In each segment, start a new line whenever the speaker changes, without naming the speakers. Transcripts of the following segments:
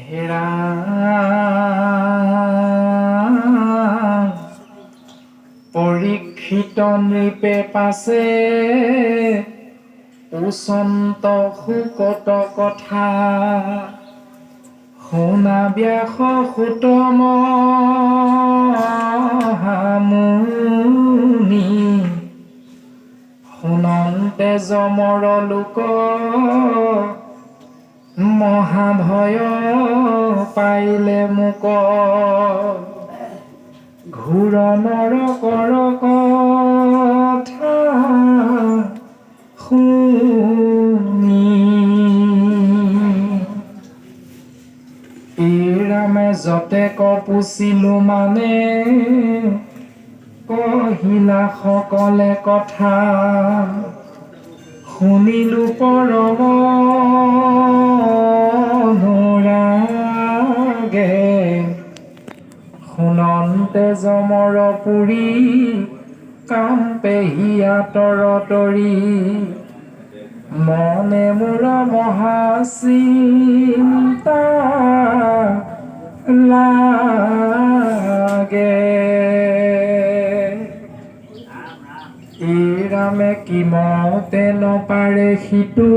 হেৰা পৰীক্ষিত নৃপে পাছে উচন্ত শুকত কথা শুনা ব্যাস সুত মহামুনি শুনন্তে যমৰ লোক মহাভয় পাইলে মোক ঘূৰ নৰকৰ কথা শুনি ৰামে যতে কপুচিলো মানে কহিলা সকলে কথা শুনিলো পৰম অনুৰাগে শুনন্তে যমৰ পুৰি কাম্পে হিয়া তৰতৰি মনে মোৰ মহাচিন্তা লাগে ৰামে কিমতে নপাৰে সিটো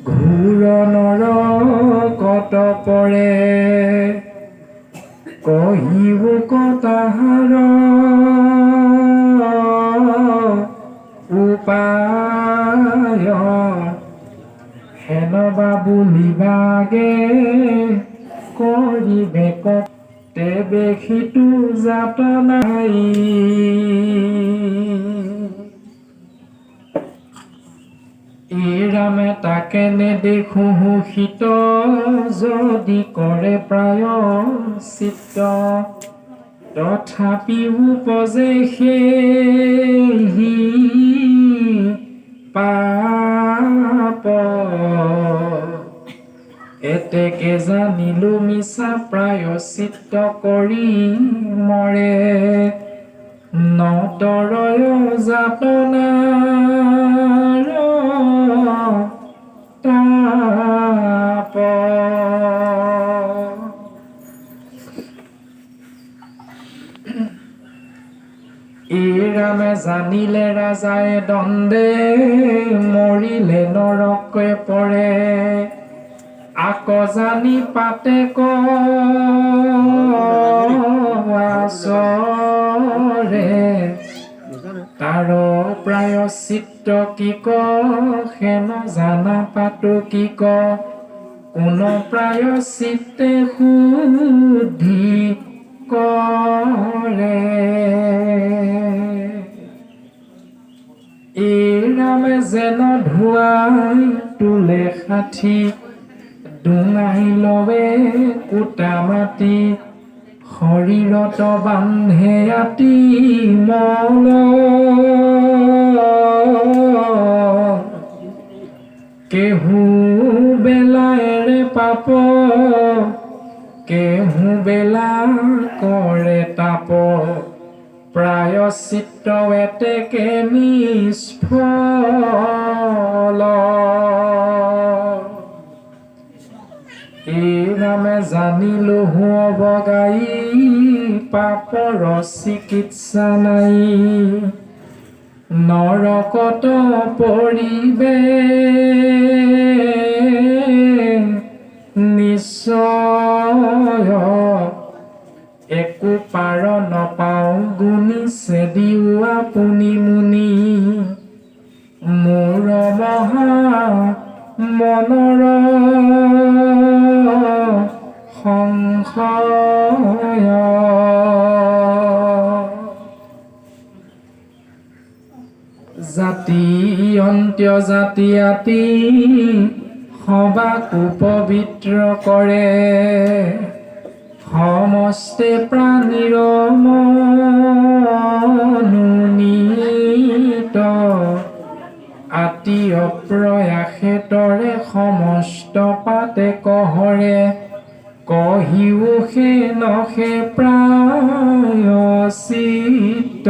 ঘূৰ নৰকত পৰে কহিব কতাহাৰ উপায় হেন বুলিবাগে কৰিবে তেবে সিটো জাত নাই ৰামে তাকে নেদেখো শীত যদি কৰে প্ৰায়শ্চিত্ত তথাপি উপজে সেই পাপ এতেকে জানিলো মিছা প্ৰায়শ্চিত্ত কৰি মৰে নতৰয় যাতনাৰ তাপ ৰামে জানিলে ৰাজায়ে দণ্ডে মৰিলে নৰকে পৰে আক জানি পাতে কচৰে তাৰ প্ৰায়শ্চিত্ত কি হেন জানা পাতো কি কোন প্ৰায়শ্চিত্তে শুদ্ধি কৰে ৰামে যেন ধুৱাই তোলে ষাঠি ডুঙাই লৱে কুটা মাটি শৰীৰত বান্ধে আতি মল কেহু বেলাৰে পাপ কেহু বেলা কৰে তাপ প্ৰায়শ্চিত্ত এতেকে নিষ্ফল ৰামে জানিলো অবগাই পাপৰ চিকিৎসা নাই নৰকত পৰিবে নিশ্চয় একো পাৰ নপাওঁ গুণিছে দিও আপুনি মুনি মোৰ মহা মনৰ সংশয় জাতি অন্ত্য জাতি আতি সবাকো পবিত্ৰ কৰে সমস্তে প্ৰাণীৰ মনোনীত আতি অপ্ৰয়াসে তৰে সমস্ত পাতে কহৰে কহিও সে নহে প্ৰায়শ্চিত্ত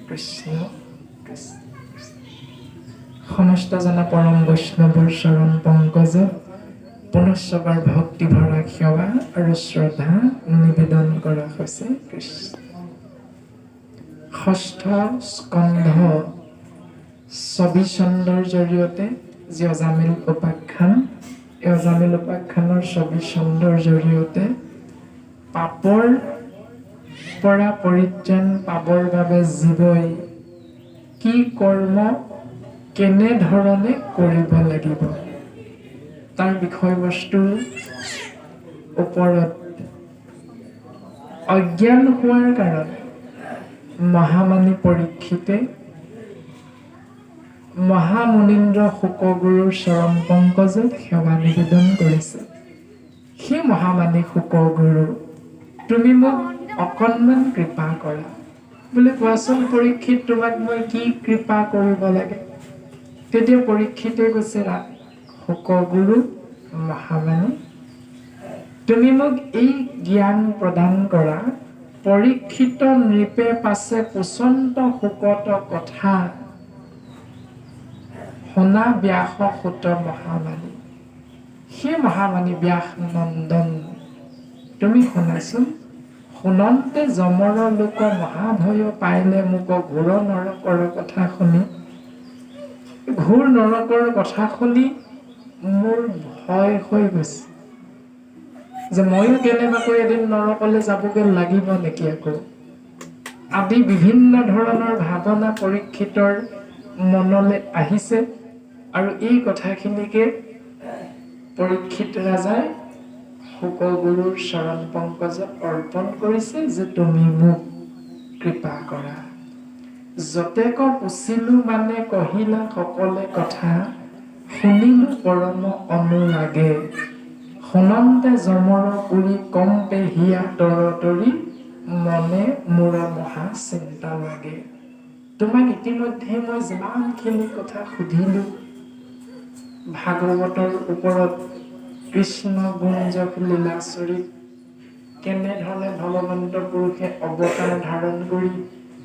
কৃষ্ণ কৃষ্ণ। সমস্ত জনা পৰম বৈষ্ণৱৰ চৰণ পংকজত পুনশ্চবাৰ ভক্তি ভৰা সেৱা আৰু শ্ৰদ্ধা নিবেদন কৰা হৈছে। কৃষ্ণ। ষষ্ঠ স্কন্ধ ২৪ চণ্ডৰ জৰিয়তে যি অজামিল উপাখ্যান, এই অজামিল উপাখ্যানৰ ২৪ চণ্ডৰ জৰিয়তে পাপৰ পৰা পৰিত্ৰাণ পাবৰ বাবে জীৱই কি কৰ্ম কেনেধৰণে কৰিব লাগিব তাৰ বিষয়বস্তুৰ ওপৰত অজ্ঞান হোৱাৰ কাৰণে মহামানী পৰীক্ষিতে মহামুনীন্দ্ৰ শুকগুৰুৰ চৰণ পংকজত সেৱা নিবেদন কৰিছে। সেই মহামানী শুকগুৰু, তুমি মোক অকণমান কৃপা কৰা বোলে, কোৱাচোন পৰীক্ষিত, তোমাক মই কি কৃপা কৰিব লাগে? তেতিয়া পৰীক্ষিতে কৈছে, শুকগুৰু মহামানী, তুমি মোক এই জ্ঞান প্ৰদান কৰা, পৰীক্ষিত নৃপে পাছে পুচন্ত শুকত কথা শুনা ব্যাস সুত মহামানী। সেই মহামানী ব্যাস নন্দন, তুমি শুনাচোন, শুনন্তে যমৰ লোক মহাভয় পাইলে মোক ঘোৰ নৰকৰ কথা শুনি। ঘোৰ নৰকৰ কথা শুনি মোৰ ভয় হৈ গৈছে যে ময়ো কেনেবাকৈ এদিন নৰকলৈ যাবগৈ লাগিব নেকি আকৌ, আদি বিভিন্ন ধৰণৰ ভাৱনা পৰীক্ষিতৰ মনলৈ আহিছে। আৰু এই কথাখিনিকে পৰীক্ষিত ৰাজাই শুকগুৰুৰ চৰণ পংকজত অৰ্পণ কৰিছে যে তুমি মোক কৃপা কৰা। যতেক পুছিলো মানে কহিলা সকলে কথা, শুনিলো পৰম অনুৰাগে, শুনন্তে যমৰ পুৰি কম্পে হিয়া তৰতৰি, মনে মোৰ মহা চিন্তা লাগে। তোমাক ইতিমধ্যে মই যিমানখিনি কথা সুধিলো ভাগৱতৰ ওপৰত, কৃষ্ণ গুঞ্জক লীলাচৰিত কেনেধৰণে ভগৱন্ত পুৰুষে অৱতাৰ ধাৰণ কৰি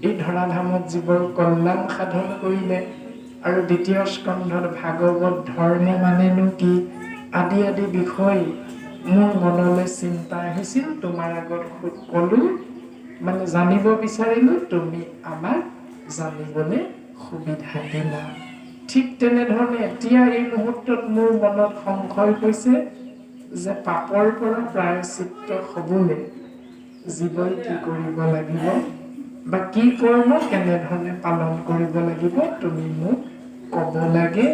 এই ধৰাধামত জীৱৰ কল্যাণ সাধন কৰিলে, আৰু দ্বিতীয় স্কন্ধত ভাগৱত ধৰ্ম মানেনো কি আদি আদি বিষয় মোৰ মনলৈ চিন্তা আহিছিল। তোমাৰ আগত কলো, মানে জানিব বিচাৰিলো, তুমি আমাক জানিবলৈ সুবিধা দিলা। ঠিক তেনেধৰণে এতিয়া এই মুহূৰ্তত মোৰ মনত সংশয় হৈছে যে পাপৰ পৰা প্ৰায়শ্চিত্ত হ'বলৈ জীৱই কি কৰিব লাগিব বা কি কৰ্ম কেনেধৰণে পালন কৰিব লাগিব তুমি মোক ক'ব লাগে।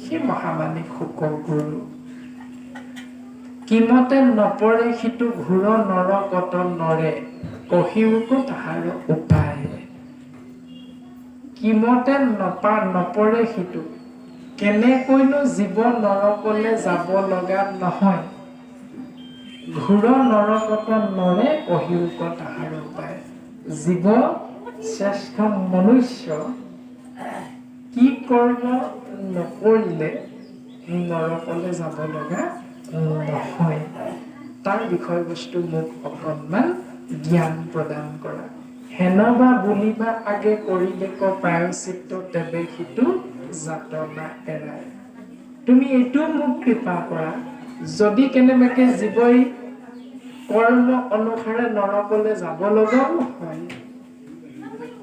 সেই মহামানী শুকগুৰু, কিমতে নপৰে সিটো ঘোৰ নৰকত নৰে, কহিওকো তাহাৰ উপায়। কিমতে নপৰে সিটো, কেনেকৈনো জীৱ নৰকলে যাব লগা নহয়, ঘোৰ নৰকত নৰে, কহিওক তাহাৰ উপায়। জীৱ শ্ৰেষ্ঠ মনুষ্য কি কৰ্ম নকৰিলে নৰকলে যাব লগা নহয়, তাৰ বিষয়বস্তু মোক অকণমান জ্ঞান প্ৰদান কৰা। হেনবা বুলিবা আগে কৰিলেক প্ৰায়শ্চিত্ত, তেবে সিটো যাতনা এৰাই। তুমি এইটো মোক কৃপা কৰা, যদি কেনেবাকে জীৱই কৰ্ম অনুসাৰে নৰকলে যাব লগাও হয়,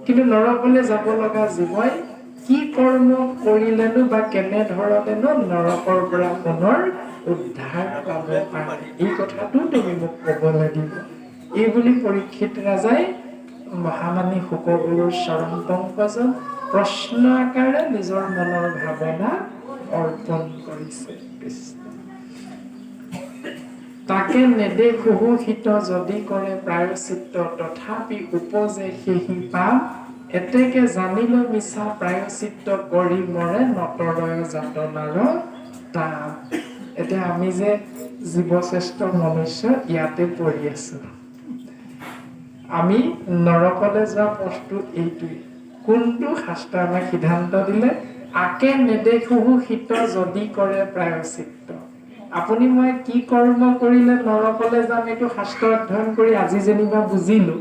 কিন্তু নৰকলে যাব লগা জীৱই কি কৰ্ম কৰিলেনো বা কেনেধৰণেনো নৰকৰ পৰা পুনৰ উদ্ধাৰ পাব পাৰে, এই কথাটো তুমি মোক ক'ব লাগিব। এই বুলি পৰীক্ষিত ৰাজাই মহামানী শুকগুৰুৰ চৰণ পংকজত প্ৰশ্ন আকাৰে নিজৰ মনৰ ভাৱনা অৰ্পণ কৰিছে। কৃষ্ণ। তাকে নেদেখোহো হিত যদি কৰে প্ৰায়শ্চিত্ত, তথাপি উপজে সেহি পাপ, এতেকে জানিল মিছা প্ৰায়শ্চিত্ত কৰি মৰে, নতৰয় যাতনাৰ তাপ। এতিয়া আমি যে জীৱশ্ৰেষ্ঠ মনুষ্য ইয়াতে পৰি আছো, আমি নৰকলে যোৱা পথটো এইটোৱে। কোনটো শাস্ত্ৰ আমাক সিদ্ধান্ত দিলে? আকে নেদেখোহো হিত যদি কৰে প্ৰায়শ্চিত্ত। আপুনি মই কি কৰ্ম কৰিলে নৰকলে যাম এইটো শাস্ত্ৰ অধ্যয়ন কৰি আজি যেনিবা বুজিলো,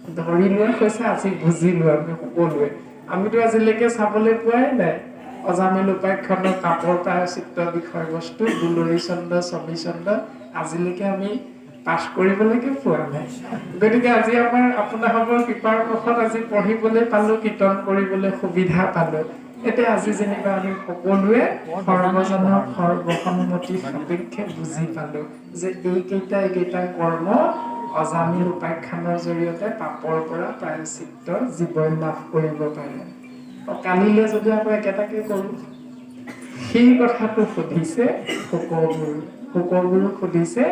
ধৰি লোৱা হৈছে আজি বুজিলো আমি সকলোৱে আমিতো আজিলৈকে চাবলৈ পোৱাই নাই অজামিল উপাখ্যানৰ পাপৰ প্ৰায়শ্চিত্ত বিষয়বস্তু দুলৰী চন্দ্ৰ ছবি চন্দ্ৰ আজিলৈকে আমি পাঠ কৰিবলৈকে পোৱা নাই গতিকে আজি আমাৰ আপোনালোকৰ কৃপাৰ মুখত আজি পঢ়িবলৈ পালো কীৰ্তন কৰিবলৈ সুবিধা পালো এতিয়া আজি যেনিবা আমি সকলোৱে সৰ্বজনৰ সৰ্বসন্মতি সাপেক্ষে বুজি পালো যে এইকেইটা কৰ্ম অজামিল উপাখ্যানৰ জৰিয়তে পাপৰ পৰা প্ৰায়শ্চিত্ত জীৱন লাভ কৰিব পাৰে কালিলৈ যদি আকৌ একেটাকে কৰো সেই কথাটো সুধিছে শুকগুৰু সুধিছে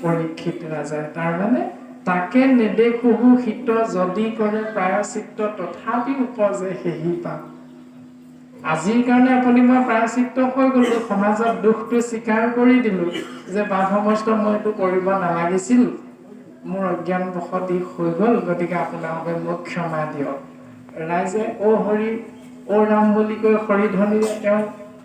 পৰীক্ষিত ৰাজাই তাৰমানে তাকে নেদেখোহু হিত যদি কৰে প্ৰায়শ্চিত্ত তথাপি উপজে সেহি পাপ আজিৰ কাৰণে আপুনি মই প্ৰায়শ্চিত্ত হৈ গলো সমাজত দুখটো স্বীকাৰ কৰি দিলো যে বাধমস্ত মই এইটো কৰিব নালাগিছিল মোৰ অজ্ঞান বশতী হৈ গল গতিকে আপোনালোকে মোক ক্ষমা দিয়ক ৰাইজে অ হৰি অ ৰাম বুলি কৈ হৰিধ্বনিৰে তেওঁ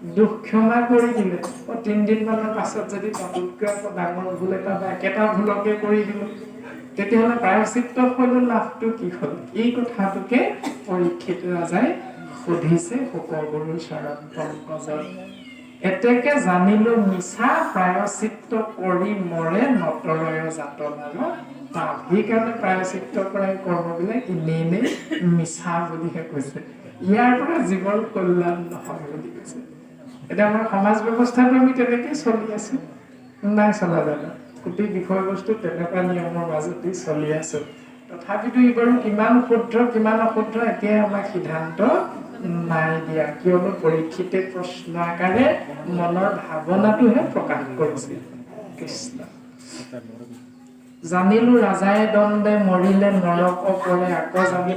দুখ ক্ষমা কৰি দিলে ৩ দিন মানৰ পাছত যদি তাতোতকৈ ডাঙৰ ভুল এটা বা একেটা ভুলকে কৰি দিলো তেতিয়াহ'লে প্ৰায়শ্চিত্ত ফলৰ লাভটো কি হ'ল এই কথাটোকে পৰীক্ষিত ৰাজাই সুধিছে শুকগুৰুৰ চৰণ পংকজত এতেকে জানিলো মিছা প্ৰায়শ্চিত্ত কৰি মৰে নতৰয় যাতনাৰ তাপ সেইকাৰণে প্ৰায়শ্চিত্ত কৰা কৰ্মবিলাক এনেই মিছা বুলিহে কৈছে ইয়াৰ পৰা জীৱৰ কল্যাণ নহয় বুলি কৈছে এতিয়া আমাৰ সমাজ ব্যৱস্থাটো আমি তেনেকৈ চলি আছো নাই চলা জানো গোটেই বিষয়বস্তু তেনেকুৱা নিয়মৰ মাজতেই চলি আছো তথাপিতো এইবাৰো কিমান শুদ্ধ কিমান অশুদ্ধ এতিয়াই আমাক সিদ্ধান্ত নাই দিয়া কিয়নো পৰীক্ষিতে প্ৰশ্ন আকাৰে মনৰ ভাৱনাটোহে প্ৰকাশ কৰিছে কৃষ্ণ জানিলো ৰাজাই দণ্ডে মৰিলে নৰক পৰে আকৌ জানি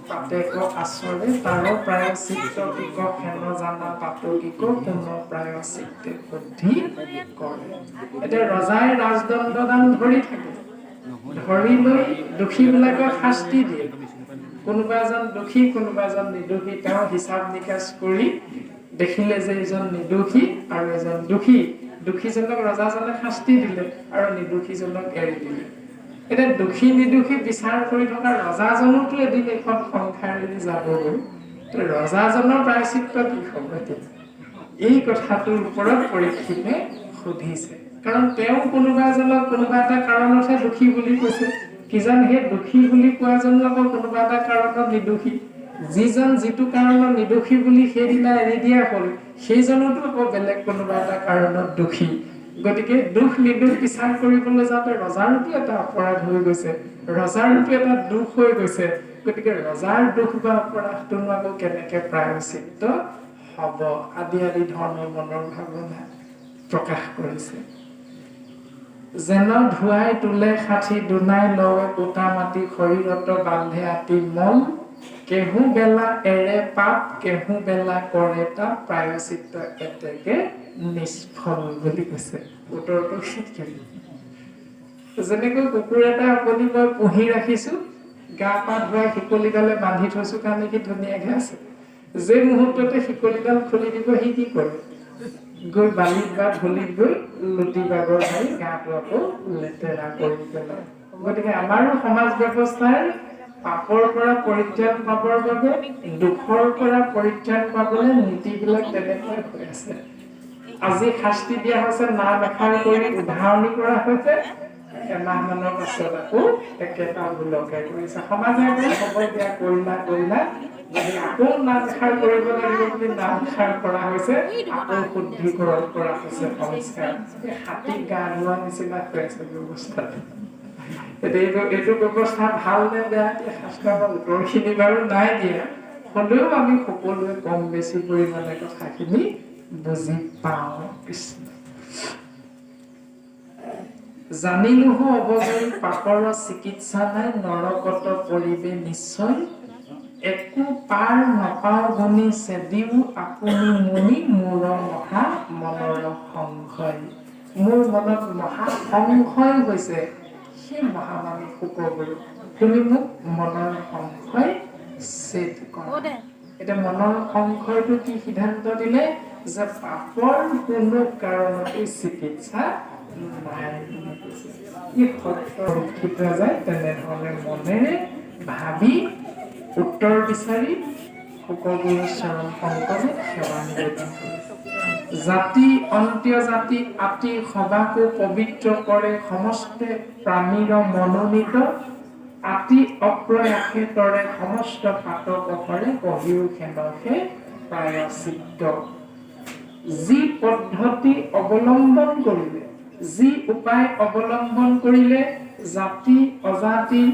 পাতেক আচৰে তাৰ প্ৰায়শ্চিত্ত কিক হেন জানা পাতকিক পুনৰ প্ৰায়শ্চিত্তে বুদ্ধি কৰে এতিয়া ৰজাই ৰাজদণ্ডদান ধৰি থাকে ধৰি লৈ দোষীবিলাকক শাস্তি দিয়ে কোনোবা এজন দোষী কোনোবা এজন নিৰ্দোষী তেওঁ হিচাপ নিকাচ কৰি দেখিলে যে এজন নিৰ্দোষী আৰু এজন দোষী দোষীজনক ৰজাজনে শাস্তি দিলে আৰু নিৰ্দোষীজনক এৰি দিলে এতিয়া দোষী নিৰ্দোষী বিচাৰ কৰি থকা ৰজাজনকতো এদিন এখন সংসাৰ এৰি যাবগৈ ৰজাজনৰ প্ৰায়শ্চিত্ত কি হ'ব এই কথাটোৰ ওপৰত পৰীক্ষিতে সুধিছে কাৰণ তেওঁ কোনোবা এজনক কোনোবা এটা কাৰণতহে দোষী বুলি কৈছে কিজান সেই দোষী বুলি কোৱাজন আকৌ কোনোবা এটা কাৰণত নিৰ্দোষী যিজন যিটো কাৰণত নিৰ্দোষী বুলি সেইদিনা এৰি দিয়া হ'ল সেইজনতো আকৌ বেলেগ কোনোবা এটা কাৰণত দোষী গতিকে দুখ নিৰ্দোষ বিচাৰ কৰিবলৈ যাওঁতে ৰজাৰতো এটা অপৰাধ হৈ গৈছে ৰজাৰতো এটা দুখ হৈ গৈছে গতিকে ৰজাৰ দুখ বা অপৰাধটোনো আকৌ কেনেকে প্ৰায়শ্চিত্ত হ'ব আদি ধৰণৰ মনৰ ভাৱনা প্ৰকাশ কৰিছে যেন ধুৱাই তোলে ষাঠি দুনাই লয় পোতা মাটি শৰীৰত বান্ধে আতি মল কেহু বেলা এৰে পাপ কেহু বেলা কৰে তাপ প্ৰায়শ্চিত্ত এতেকে নিষ্ফল বুলি কৈছে উত্তৰটো যেনেকৈ কুকুৰ এটা আপুনি মই পুহি ৰাখিছো গা পা ধুৱাই শিকলিডালে বান্ধি থৈছো কাৰণে কি ধুনীয়াকে আছে যে মুহূৰ্ততে শিকলিডাল খুলি দিব সি কি কৰে গৈ বালিত বা ধূলিত গৈ লুটি বাগৰ মাৰি গাটো আকৌ লেতেৰা কৰি পেলায় গতিকে আমাৰো সমাজ ব্যৱস্থাৰ পাপৰ পৰা পৰিত্ৰাণ পাবৰ বাবে দুখৰ পৰা পৰিত্ৰাণ পাবলৈ নীতিবিলাক তেনেকৈ হৈ আছে আজি শাস্তি দিয়া হৈছে নাম এষাৰ কৰি উদাহৰণি কৰা হৈছে এমাহমানৰ পাছত আকৌ একেটা ভুলকে কৰিছে সমাজে হ'ব দিয়া কৰিলা যদি আকৌ নাম এষাৰ কৰিব লাগিব বুলি নাম এষাৰ কৰা হৈছে আকৌ শুদ্ধিকৰণ কৰা হৈছে সংস্কাৰ হাতী গা ধোৱা নিচিনা হৈ আছে ব্যৱস্থা এইটো ব্যৱস্থা ভাল নে বেয়া শাস্ত্ৰৰ উত্তৰখিনি বাৰু নাই দিয়া হ'লেও আমি সকলোৱে কম বেছি পৰিমাণে কথাখিনি বুজি পাওঁ কৃষ্ণ জানিলোহো অৱজয়ী পাপৰ চিকিৎসা নাই নৰকত পৰিবে নিশ্চয় একো পাৰ নাপাওঁ গুণি চেদিও আপুনি মুনি মোৰ মহা মনৰ সংশয় মোৰ মনত মহা সংশয় হৈছে সেই মহামানী শুকগুৰু তুমি মোক মনৰ সংশয় ছেদ কৰা এতিয়া মনৰ সংশয়টো কি সিদ্ধান্ত দিলে যে পাপৰ কোনো কাৰণতে চিকিৎসা নাই ই সত্য ৰক্ষিত যায় তেনেধৰণে মনেৰে ভাবি উত্তৰ বিচাৰি শুকগুৰু চৰণ পংকজে সেৱা নিবেদন কৰিছে। জাতি অন্ত্য জাতি আতি সবাকো পবিত্ৰ কৰে সমস্তে প্ৰাণীৰ মনোনীত আতি অপ্ৰয়াসে তৰে সমস্ত পাতক কৰে কহিও খেদকে প্ৰায়শ্চিত্ত। যি পদ্ধতি অৱলম্বন কৰিলে, যি উপায় অৱলম্বন কৰিলে জাতি অজাতি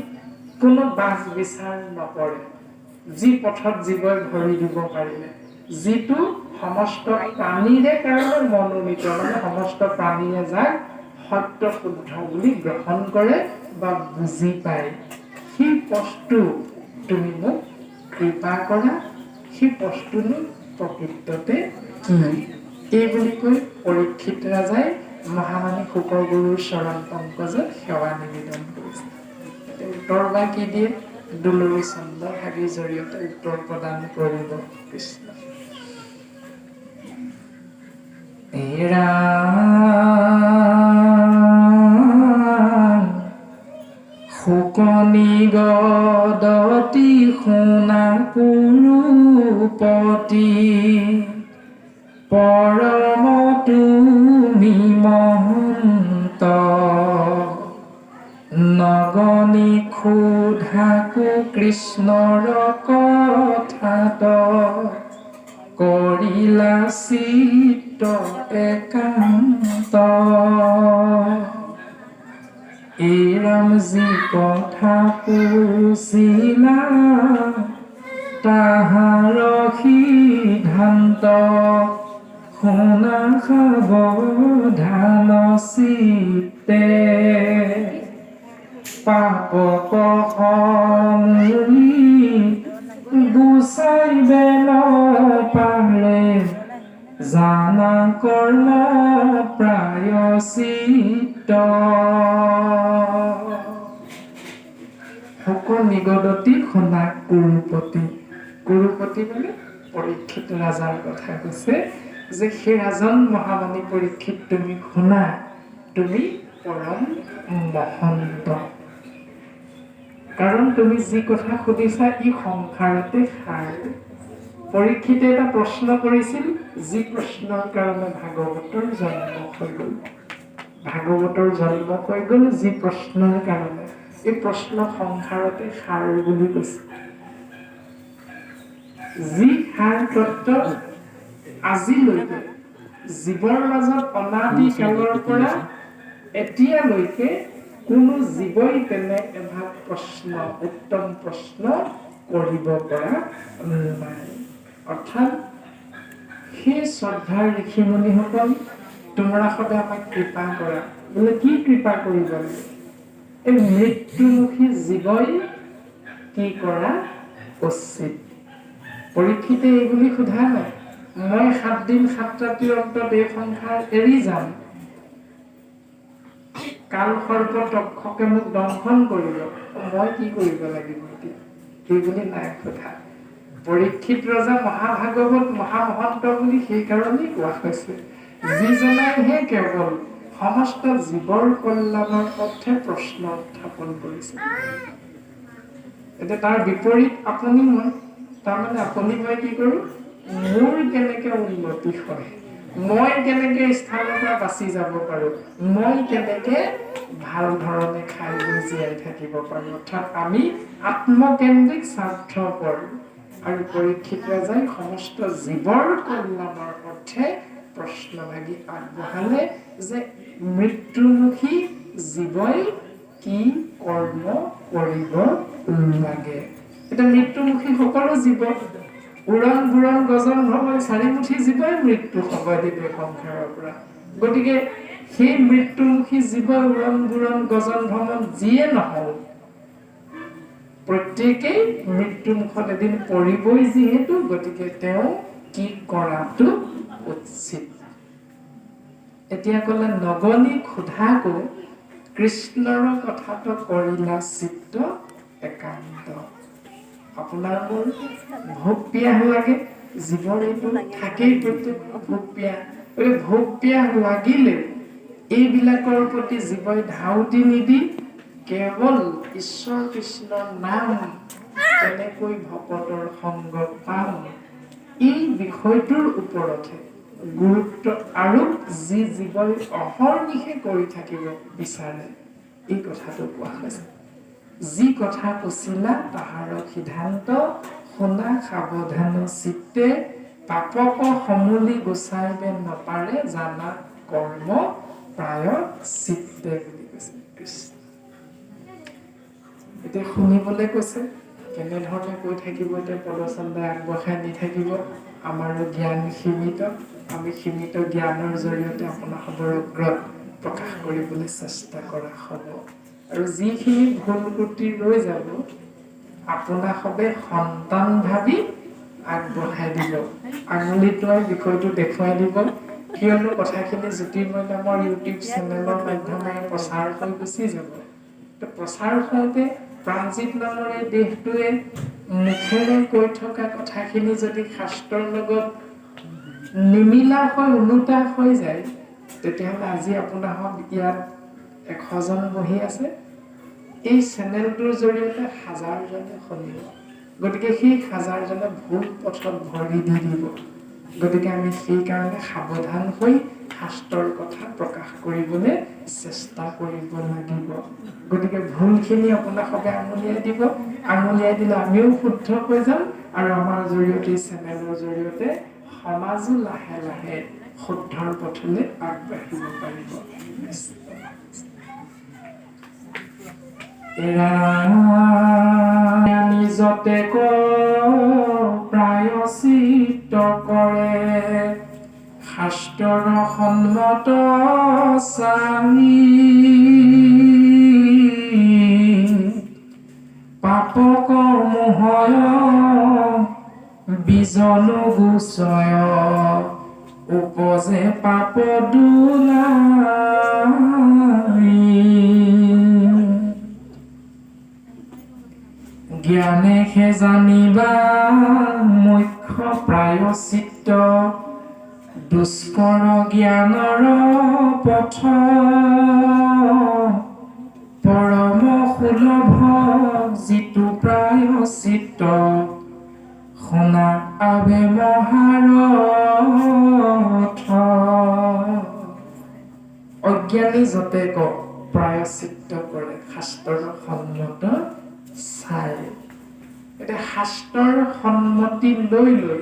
কোনো বাছ বিচাৰ নকৰে, যি পথত জীৱই ভৰি দিব পাৰিলে, যিটো সমস্ত প্ৰাণীৰে কাৰণে মনোনীত, মানে সমস্ত প্ৰাণীয়ে যাক সত্য শুদ্ধ বুলি গ্ৰহণ কৰে বা বুজি পায়, সেই পথটো তুমি মোক কৃপা কৰা, সেই পথটোনো প্ৰকৃততে কি? এই বুলি কৈ পৰীক্ষিত ৰাজাই মহামানী শুকগুৰুৰ চৰণ পংকজত সেৱা নিবেদন কৰিছে। উত্তৰ বা কি দিয়ে? দুলৰী চন্দ্ৰভাগীৰ জৰিয়তে উত্তৰ প্ৰদান কৰিব কৃষ্ণ। শুকনি গদতি শুনা পুৰুপতি পৰম তুমি মহন্ত নগনি ক্ষুধাকু কৃষ্ণৰ কথাত কৰিলা চিত্ত একান্ত। এই ৰাম যি কথা পুছিলা তাহাৰ সিদ্ধান্ত শুনা সাৱধান চিত্তে পাপক সমূলি গুচাইবে নপাৰে জানা কৰ্ম প্ৰায়শ্চিত্ত। শুকনি গদতি শুনা কুৰুপতি। কুৰুপতি মানে পৰীক্ষিত ৰাজাৰ কথা কৈছে যে সেই ৰাজন মহামানী পৰীক্ষিত, তুমি শুনা, তুমি পৰম মহন্ত। কাৰণ তুমি যি কথা সুধিছা ই সংসাৰতে সাৰ। পৰীক্ষিতে এটা প্ৰশ্ন কৰিছিল, যি প্ৰশ্নৰ কাৰণে ভাগৱতৰ জন্ম হৈ গ'ল। ভাগৱতৰ জন্ম হৈ গ'ল যি প্ৰশ্নৰ কাৰণে। এই প্ৰশ্ন সংসাৰতে সাৰ বুলি কৈছে। যি সাৰ তত্ত্ব আজিলৈকে জীৱৰ মাজত অনাদি কালৰ পৰা এতিয়ালৈকে কোনো জীৱই তেনে এভাগ প্ৰশ্ন, উত্তম প্ৰশ্ন কৰিব পৰা নাই। অৰ্থাৎ সেই শ্ৰদ্ধাৰ ঋষিমুনিসকল তোমৰা সদায় আমাক কৃপা কৰা। বোলে কি কৃপা কৰিব লাগে? এই মৃত্যুমুখী জীৱই কি কৰা উচিত? পৰীক্ষিতে এইবুলি সোধা নাই, মই 7 দিন 7 ৰাতিৰ অন্তত এই সংসাৰ এৰি যাম, কাল সৰ্প তক্ষকে মোক দংশন কৰিব, মই কি কৰিব লাগিব এতিয়া? সেইবুলি নাই সোধা। পৰীক্ষিত ৰজা মহাভাগৱত মহামহন্ত বুলি সেইকাৰণেই কোৱা হৈছে, যিজনাইহে কেৱল সমস্ত জীৱৰ কল্যাণৰ অৰ্থে প্ৰশ্ন উত্থাপন কৰিছে। এতিয়া তাৰ বিপৰীত আপুনি মই, তাৰমানে আপুনি মই কি কৰোঁ? মোৰ কেনেকে উন্নতি হয়, মই কেনেকে স্থানৰ পৰা বাচি যাব পাৰোঁ, মই কেনেকে ভাল ধৰণে খাই বৈ জীয়াই থাকিব পাৰোঁ। অৰ্থাৎ আমি আত্মকেন্দ্ৰিক স্বাৰ্থপৰ। আৰু পৰীক্ষিত ৰজাই সমস্ত জীৱৰ কল্যাণৰ অৰ্থে প্ৰশ্নভাগি আগবঢ়ালে যে মৃত্যুমুখী জীৱই কি কৰ্ম কৰিব লাগে। এতিয়া মৃত্যুমুখী সকলো জীৱ, উৰণ বুৰণ গজন ভ্ৰমণ 4 মুঠি জীৱই মৃত্যু সময় দিবে সংসাৰৰ পৰা। গতিকে সেই মৃত্যুমুখী জীৱ, উৰণ বুৰণ গজন ভ্ৰমণ যিয়ে নহওক, প্ৰত্যেকেই মৃত্যুমুখত এদিন পৰিবই যিহেতু, গতিকে তেওঁ কি কৰাটো উচিত। এতিয়া ক'লে নগনি ক্ষুধাকো কৃষ্ণৰ কথাটো কৰিলা চিত্ত একান্ত। আপোনাৰ মোৰ ভোক পিয়াহ লাগে, জীৱৰ এইটো থাকেই, প্ৰত্যেক ভোক পিয়াহ। ভোক পিয়াহ লাগিলে এইবিলাকৰ প্ৰতি জীৱই ধাউতি নিদি কেৱল ঈশ্বৰ কৃষ্ণৰ নাম কেনেকৈ ভকতৰ সংগ পাম, এই বিষয়টোৰ ওপৰতহে গুৰুত্ব আৰোপ যি জীৱই অহৰ্নিশে কৰি থাকিব বিচাৰে, এই কথাটো কোৱা হৈছে। যি কথা কৈছিলা তাহাৰ সিদ্ধান্ত, শুনা সাৱধান চিত্তে, পাপক সমূলি গুচাইবে নপাৰে, জানা কৰ্ম প্ৰায় চিত্তে বুলি কৈছে কৃষ্ণ। এতিয়া শুনিবলৈ কৈছে, কেনেধৰণে কৈ থাকিব, এতিয়া পদচন্দাই আগবঢ়াই নি থাকিব। আমাৰো জ্ঞান সীমিত, আমি সীমিত জ্ঞানৰ জৰিয়তে আপোনাসৱৰ অগ্ৰত প্ৰকাশ কৰিবলৈ চেষ্টা কৰা হ'ব। আৰু যিখিনি ভুল ত্ৰুটি ৰৈ যাব, আপোনাসৱে সন্তান ভাবি আগবঢ়াই দিব, আঙুলিটোৱে বিষয়টো দেখুৱাই দিব। কিয়নো কথাখিনি জ্যোতিৰ্ময় নামৰ ইউটিউব চেনেলৰ মাধ্যমেৰে প্ৰচাৰ হৈ গুচি যাব। প্ৰচাৰ হওঁতে প্ৰাণজিৎ নামৰ এই দেহটোৱে মুখেৰে কৈ থকা কথাখিনি যদি শাস্ত্ৰৰ লগত নিমিলা হৈ ওলোটা হৈ যায়, তেতিয়াহ'লে আজি আপোনাসৱ ইয়াত 100 জন বহি আছে, এই চেনেলটোৰ জৰিয়তে 1000 জনে শুনিব। গতিকে সেই 1000 জনে ভুল পথত ভৰি দি দিব। গতিকে আমি সেইকাৰণে সাৱধান হৈ শাস্ত্ৰৰ কথা প্ৰকাশ কৰিবলৈ চেষ্টা কৰিব লাগিব। গতিকে ভুলখিনি আপোনাসৱে আঙুলিয়াই দিব, আঙুলিয়াই দিলে আমিও শুদ্ধ হৈ যাম, আৰু আমাৰ জৰিয়তে চেনেলৰ জৰিয়তে সমাজো লাহে লাহে শুদ্ধৰ পথলৈ আগবাঢ়িব পাৰিব। নিজতে প্ৰায়শ্চিত্ত কৰে, শাস্ত্ৰৰ সন্মত চাহি, পাপক মোহয় বীজনু গুচয়, উপজে পাপ দুলাই। জ্ঞানে সে জানিবা মুখ্য প্ৰায়শ্চিত্ত, দুষ্কৰ জ্ঞানৰ পথ, পৰম সুলভ যিটো প্ৰায়শ্চিত্ত, শুনা আবে মহাৰথ। অজ্ঞানী যতে প্ৰায়শ্চিত্ত কৰে, শাস্ত্ৰৰ সন্মত চাই। এতিয়া শাস্ত্ৰৰ সন্মতি লৈ লৈ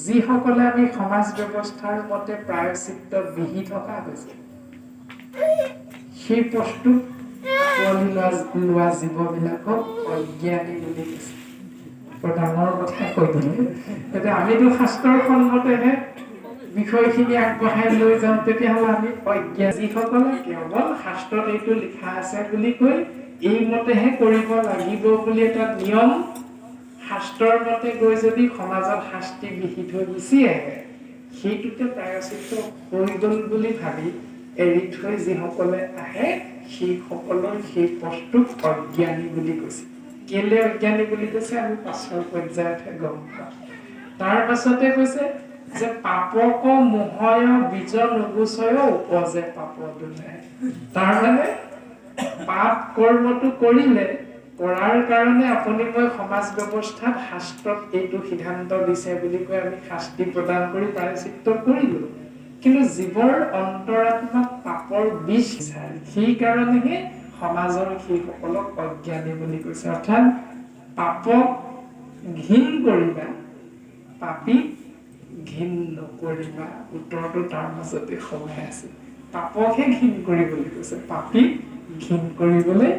যিসকলে আমি সমাজ ব্যৱস্থাৰ মতে প্ৰায়শ্চিত্ত বিহি থকা হৈছে, সেই পথটোক আঁকোৱালি লোৱা জীৱবিলাকক অজ্ঞানী বুলি কৈছে। ডাঙৰ কথা কৈ দিলে। এতিয়া আমিতো শাস্ত্ৰৰ সন্মতেহে বিষয়খিনি আগবঢ়াই লৈ যাওঁ, তেতিয়াহ'লে আমি অজ্ঞানী। যিসকলে কেৱল শাস্ত্ৰত এইটো লিখা আছে বুলি কৈ এইমতেহে কৰিব লাগিব বুলি এটা নিয়ম শাস্ত্ৰৰ মতে গৈ যদি সমাজত শাস্তি বিহি থৈ গুচি আহে, সেইটোতে প্ৰায়শ্চিত্ত হৈ গ'ল বুলি ভাবি এৰি থৈ যিসকলে আহে, সেইসকলৰ সেই পথটোক অজ্ঞানী বুলি কৈছে। কেলে অজ্ঞানী বুলি কৈছে আমি পাছৰ পৰ্যায়তহে গম পাম। তাৰ পাছতে কৈছে যে পাপক মোহয় বীজ নুগুচয়, উপজে পাপ দুলাই। তাৰমানে পাপ কৰ্মটো কৰিলে, কৰাৰ কাৰণে আপুনি মই সমাজ ব্যৱস্থাত শাস্ত্ৰত এইটো সিদ্ধান্ত দিছে বুলি কৈ আমি শাস্তি প্ৰদান কৰি প্ৰায়শ্চিত্ত কৰিলো, কিন্তু জীৱৰ অন্তৰাত্মাত পাপৰ বীজ বিচাৰে, সেইকাৰণেহে সমাজৰ সেইসকলক অজ্ঞানী বুলি কৈছে। অৰ্থাৎ পাপক ঘিণ কৰিবা, পাপীক ঘিণ নকৰিবা। উত্তৰটো তাৰ মাজতে সোমাই আছে। পাপকহে ঘিণ কৰিবলৈ কৈছে, পাপীক ঘিণ কৰিবলৈ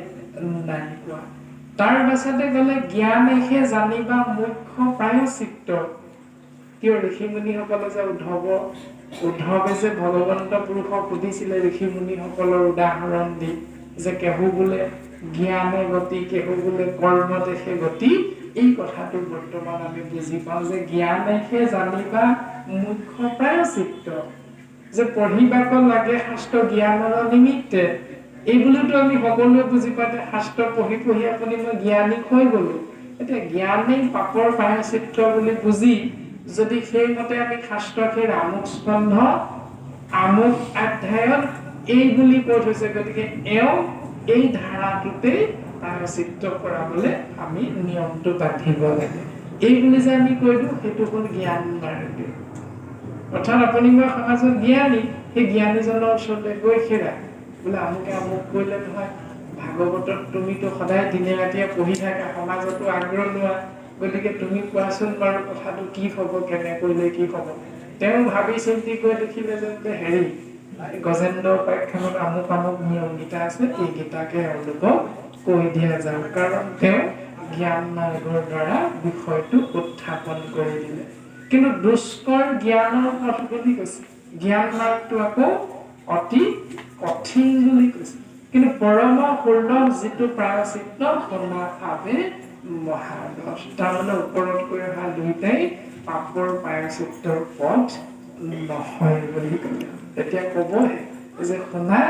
নাই কোৱা। তাৰ পাছতে গ'লে জ্ঞানেহে জানিবা মুখ্য প্ৰায়শ্চিত্ত। কিয় ঋষিমুনিসকলে যে উদ্ধৱে যে ভগৱন্ত পুৰুষক সুধিছিলে ঋষিমুনিসকলৰ উদাহৰণ দি, যে কেহু বোলে জ্ঞানে গতি, কেহু বোলে কৰ্ম দেখে গতি। এই কথাটো বৰ্তমান আমি বুজি পাওঁ যে জ্ঞানেহে জানিবা মুখ্য প্ৰায়শ্চিত্ত, যে পঢ়িবাক লাগে শাস্ত্ৰ জ্ঞানৰ নিমিত্তে। এই বুলিতো আমি সকলোৱে বুজি পাতে শাস্ত্ৰ পঢ়ি পঢ়ি আপুনি মই জ্ঞানী হৈ গলো। এতিয়া জ্ঞানেই পাপৰ প্ৰায়শ্চিত্ত বুলি বুজি যদি সেইমতে আমি শাস্ত্ৰক সেই আমুক স্কন্ধ আমুক অধ্যায়ত এই বুলি কৈ থৈছে, গতিকে এওঁ এই ধাৰাটোতেই প্ৰায়শ্চিত্ত কৰাবলৈ আমি নিয়মটো বান্ধিব লাগে। এই বুলি যে আমি কৈ দিওঁ সেইটো হ'ল জ্ঞান মাৰ্গ। অৰ্থাৎ আপুনি মই সমাজত জ্ঞানী, সেই জ্ঞানীজনৰ ওচৰলৈ গৈ সেৰা বোলে আমুকে আমুক কৰিলে নহয়, ভাগৱতত তুমিতো সদায় দিনে ৰাতিয়ে পঢ়ি থাকা, সমাজতো আগ্ৰহ লোৱা, গতিকে তুমি কোৱাচোন বাৰু কথাটো কি হ'ব, কেনে কৰিলে কি হ'ব। তেওঁ ভাবি চিন্তি গৈ দেখিলে যে হেৰি গজেন্দ্ৰ উপাখ্যানত আমুক আমুক নিয়মকেইটা আছে, এইকেইটাকে এওঁলোকক কৈ দিয়া যাওক, কাৰণ তেওঁ জ্ঞান মাৰ্গৰ দ্বাৰা বিষয়টো উত্থাপন কৰি দিলে। কিন্তু দুষ্কৰ জ্ঞানৰ পথ বুলি কৈছে, জ্ঞান মাৰ্গটো আকৌ অতি কঠিন বুলি কৈছে। কিন্তু পৰম সুলভ যিটো প্ৰায়শ্চিত্ত শুনা ভাৱে মহাদশ, তাৰমানে ওপৰত কৈ অহা দুইটাই পাপৰ প্ৰায়শ্চিত্তৰ পথ নহয় বুলি ক'লে। এতিয়া ক'বহে যে শুনা,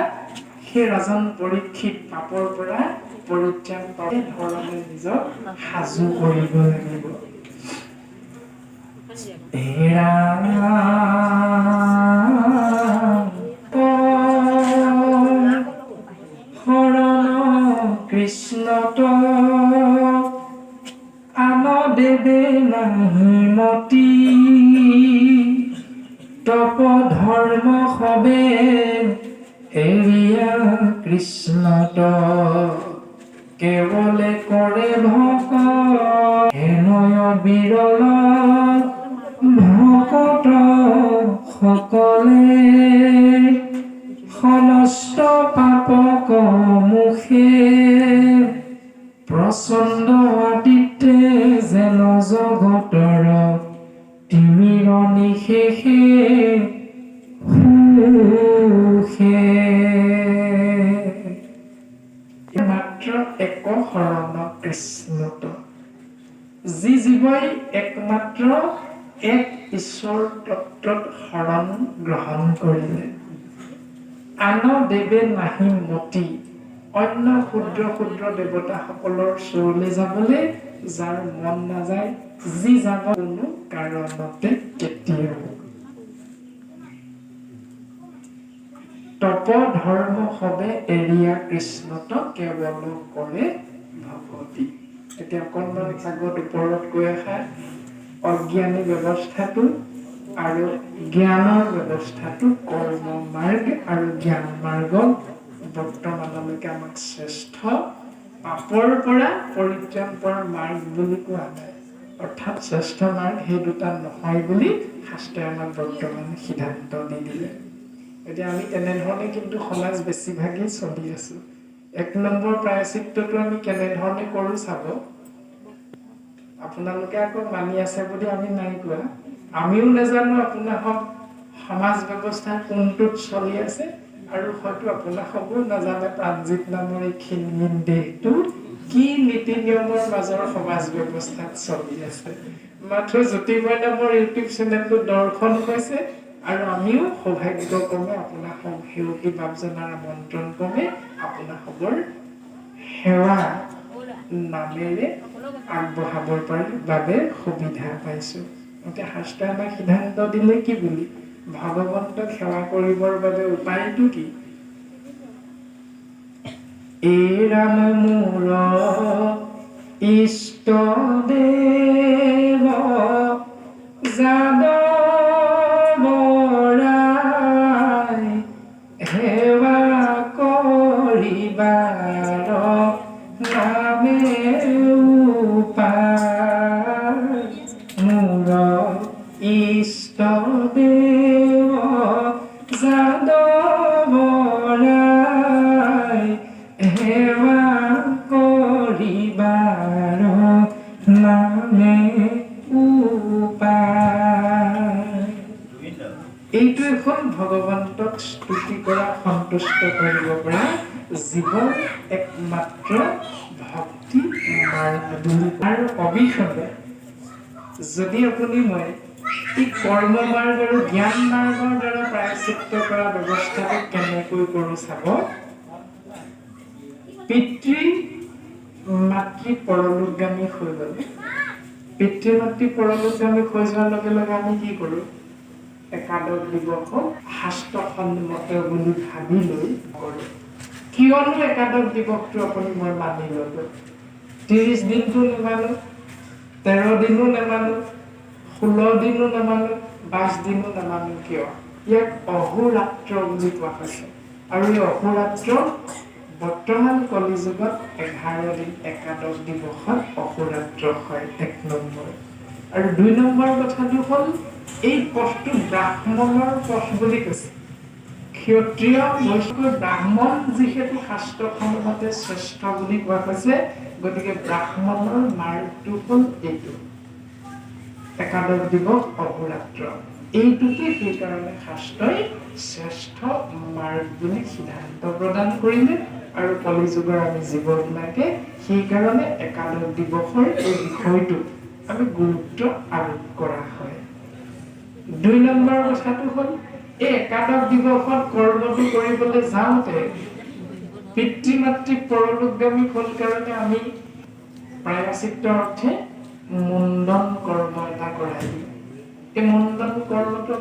সেই ৰাজন পৰীক্ষিত পাপৰ পৰা পৰিত্ৰাণ পাই ধৰণে নিজক সাজু কৰিব লাগিব। কৃষ্ণ আন দেৱে নাহি মতি, তপ ধৰ্ম সবে এৰিয়া কৃষ্ণত, কেৱলে কৰে ভক হেনয় বিৰল, ভকত সকলে সমস্ত পাপক মুখে, প্ৰচণ্ড আদিতে যেন জগতৰ তিমিৰ নিশেষে সুখে। মাত্ৰ এক শৰণ কৃষ্ণত, যি জীৱই একমাত্ৰ এক ঈশ্বৰ তত্ত্বত শৰণ গ্ৰহণ কৰিলে, আন দেৱে নাহি মতি, অন্য ক্ষুদ্ৰ ক্ষুদ্ৰ দেৱতাসকলৰ ওচৰলৈ যাবলৈ যাৰ মন নাযায়, যি যাব কোনো কাৰণতে কেতিয়াও, তপ ধৰ্ম সবে এৰিয়া কৃষ্ণত, কেৱল কৰে ভকতি। এতিয়া অকণমান আগত ওপৰত কৈ অহা অজ্ঞানী ব্যৱস্থাটো আৰু জ্ঞানৰ ব্যৱস্থাটো কৰ্ম মাৰ্গ আৰু জ্ঞান মাৰ্গ বৰ্তমানলৈকে আমাক শ্ৰেষ্ঠ পাপৰ পৰা পৰিত্ৰাণ পোৱাৰ মাৰ্গ বুলি কোৱা নাই। অৰ্থাৎ শ্ৰেষ্ঠ মাৰ্গ সেই দুটা নহয় বুলি শাস্ত্ৰই আমাক বৰ্তমান সিদ্ধান্ত দি দিলে। এতিয়া আমি তেনেধৰণে কিন্তু সমাজ বেছিভাগেই চলি আছো। এক নম্বৰ প্ৰায়শ্চিত্তটো আমি কেনেধৰণে কৰোঁ চাব। আপোনালোকে আকৌ মানি আছে বুলি আমি নাই কোৱা, আমিও নাজানো আপোনাসক সমাজ ব্যৱস্থা কোনটোত চলি আছে, আৰু হয়তো আপোনাসকো নাজানে প্ৰাণজিৎ নামৰ এই ক্ষীণমিন দেহটো কি নীতি নিয়মৰ মাজৰ সমাজ ব্যৱস্থাত চলি আছে। মাথো জ্যোতিৰ্ময় নামৰ ইউটিউব চেনেলটো দৰ্শন হৈছে, আৰু আমিও সৌভাগ্যক্ৰমে আপোনাসক সেউকী বাপ জনাৰ আমন্ত্ৰণ ক্ৰমে আপোনাসকৰ সেৱা নামেৰে আগবঢ়াবৰ বাবে সুবিধা পাইছো। এতিয়া শাস্ত্ৰই আমাক সিদ্ধান্ত দিলে কি বুলি, ভগৱন্তক সেৱা কৰিবৰ বাবে উপায়টো কি? এই ৰাম মোৰ ইষ্ট দেৱ যাদৱৰাই, সেৱা কৰিবাৰ নামে উপায়, মোৰ ইষ্ট দেৱ যাদৱৰাই, সেৱা কৰিবাৰ নামে উপায়। এইটো এখন ভগৱন্তক স্তুতি কৰা, সন্তুষ্ট কৰিব পৰা জীৱন একমাত্ৰ ভক্তি মাৰ্গ বুলি। আৰু অবিহনে যদি আপুনি মই এই কৰ্ম মাৰ্গ আৰু জ্ঞান মাৰ্গৰ দ্বাৰা প্ৰায়শ্চিত্ত কৰা ব্যৱস্থাটো কেনেকৈ কৰোঁ চাব। পিতৃ মাতৃ পৰলোকগামী হৈ গ'লে, পিতৃ মাতৃ পৰলোকগামী হৈ যোৱাৰ লগে লগে আমি কি কৰোঁ, একাদশ দিৱসক শাস্ত্ৰসন্মত বুলি ভাবি লৈ কৰোঁ। কিয়নো একাদশ দিৱসটো আপুনি মই মানি ললো, 30 দিনটো নেমানো, 13 দিনো নেমানো, 16 দিনো নেমানো, 22 দিনো নেমানো কিয়? ইয়াক অহোৰাত্ৰ বুলি কোৱা হৈছে। আৰু এই অহোৰাত্ৰ বৰ্তমান কলিযুগত 11 দিন একাদশ দিৱসত অহোৰাত্ৰ হয়, 1 নম্বৰ। আৰু 2 নম্বৰ কথাটো হ'ল এই পথটো ব্ৰাহ্মণৰ পথ বুলি কৈছে। ক্ষত্ৰিয় বৈশ্য ব্ৰাহ্মণ যিহেতু শাস্ত্ৰসমূহতে শ্ৰেষ্ঠ বুলি কোৱা হৈছে, গতিকে ব্ৰাহ্মণৰ মাৰ্গটো হ'ল এইটো, একাদশ দিৱস অহোৰাত্ৰ। এইটোকে সেইকাৰণে শাস্ত্ৰই শ্ৰেষ্ঠ মাৰ্গ বুলি সিদ্ধান্ত প্ৰদান কৰিলে। আৰু কলিযুগৰ আমি জীৱবিলাকে সেইকাৰণে একাদশ দিৱসৰ এই বিষয়টো আমি গুৰুত্ব আৰোপ কৰা হয়। 2 নম্বৰ কথাটো হ'ল এই একাদশ দিৱসত কৰ্মটো কৰিবলৈ যাওঁতে পিতৃ-মাতৃ পৰলোকগামী হ'ল কাৰণে আমি প্ৰায়শ্চিত্ত অৰ্থে মুণ্ডন কৰ্ম এটা কৰাই দিওঁ। এই মুণ্ডন কৰ্মটো